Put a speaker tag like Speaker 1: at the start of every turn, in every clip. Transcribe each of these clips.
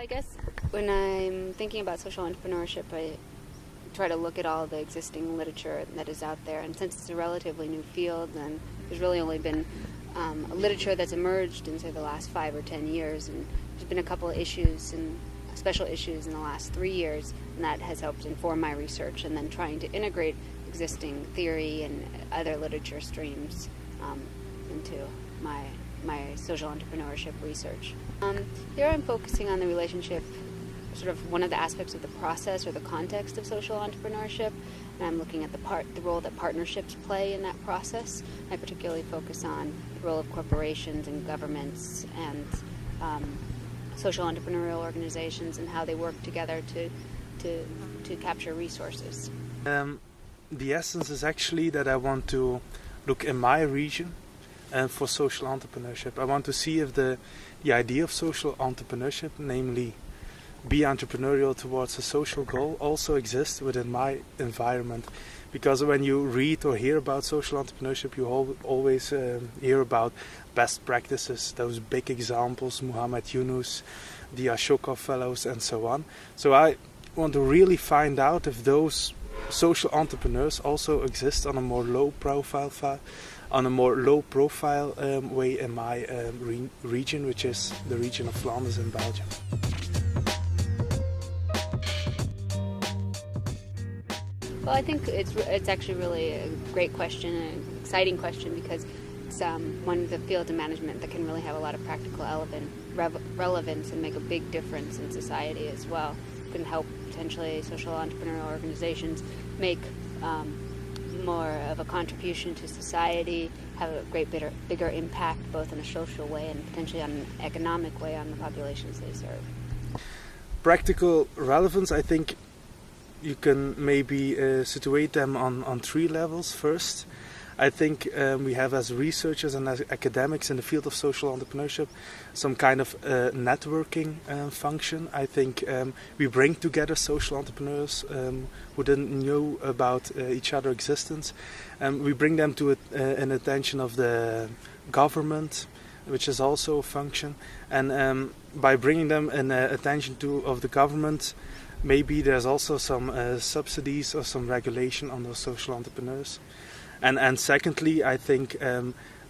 Speaker 1: I guess when I'm thinking about social entrepreneurship, I try to look at all the existing literature that is out there. And since it's a relatively new field, and there's really only been a literature that's emerged in, say, the last 5 or 10 years, and there's been a couple of issues and special issues in the last 3 years, and that has helped inform my research, and then trying to integrate existing theory and other literature streams into my social entrepreneurship research. Here I'm focusing on the relationship, sort of one of the aspects of the process or the context of social entrepreneurship, and I'm looking at the role that partnerships play in that process. I particularly focus on the role of corporations and governments and social entrepreneurial organizations and how they work together to capture resources.
Speaker 2: The essence is actually that I want to look in my region for social entrepreneurship. I want to see if the idea of social entrepreneurship, namely be entrepreneurial towards a social goal, also exists within my environment. Because when you read or hear about social entrepreneurship, you always hear about best practices, those big examples, Muhammad Yunus, the Ashoka Fellows, and so on. So I want to really find out if those social entrepreneurs also exist on a more low profile way in my region, which is the region of Flanders in Belgium.
Speaker 1: Well, I think it's actually really a great question, an exciting question, because it's one of the fields of management that can really have a lot of practical relevance and make a big difference in society as well. It can help potentially social entrepreneurial organizations make more of a contribution to society, have a bigger impact both in a social way and potentially on an economic way on the populations they serve.
Speaker 2: Practical relevance, I think you can maybe situate them on 3 levels. First, I think we have, as researchers and as academics in the field of social entrepreneurship, some kind of networking function. I think we bring together social entrepreneurs who didn't know about each other's existence. We bring them to an attention of the government, which is also a function. And by bringing them an attention of the government, maybe there's also some subsidies or some regulation on those social entrepreneurs. And secondly, I think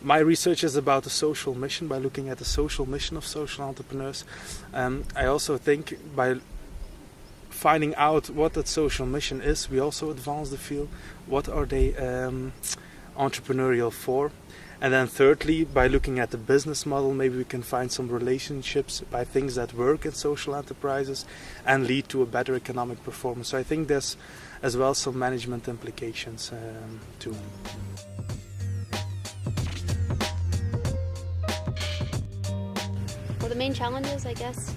Speaker 2: my research is about the social mission, by looking at the social mission of social entrepreneurs. I also think by finding out what that social mission is, we also advance the field. What are they entrepreneurial for? And then thirdly, by looking at the business model, maybe we can find some relationships by things that work in social enterprises and lead to a better economic performance. So I think there's as well some management implications too.
Speaker 1: Well, the main challenges, I guess,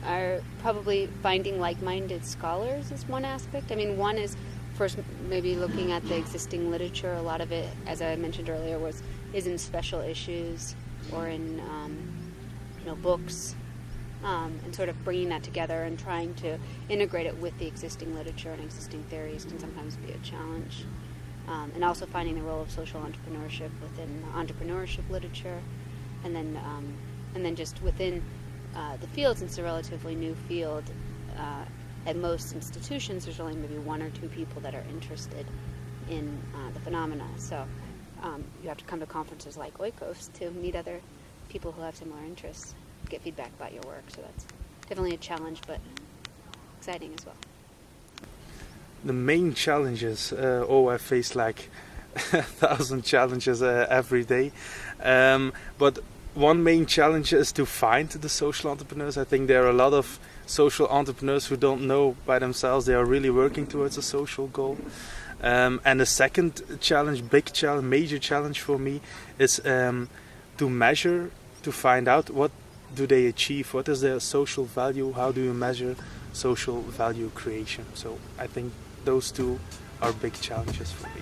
Speaker 1: are probably finding like-minded scholars is one aspect. I mean, one is first maybe looking at the existing literature. A lot of it, as I mentioned earlier, is in special issues or in books, and sort of bringing that together and trying to integrate it with the existing literature and existing theories can sometimes be a challenge. And also finding the role of social entrepreneurship within entrepreneurship literature, and then just within the field, since it's a relatively new field. At most institutions, there's only maybe 1 or 2 people that are interested in the phenomena. So you have to come to conferences like Oikos to meet other people who have similar interests, get feedback about your work. So that's definitely a challenge, but exciting as well.
Speaker 2: The main challenges, I face like 1,000 challenges every day. But one main challenge is to find the social entrepreneurs. I think there are a lot of social entrepreneurs who don't know by themselves they are really working towards a social goal. And the second challenge, major challenge for me is to measure, to find out what do they achieve, what is their social value, how do you measure social value creation. So I think those 2 are big challenges for me.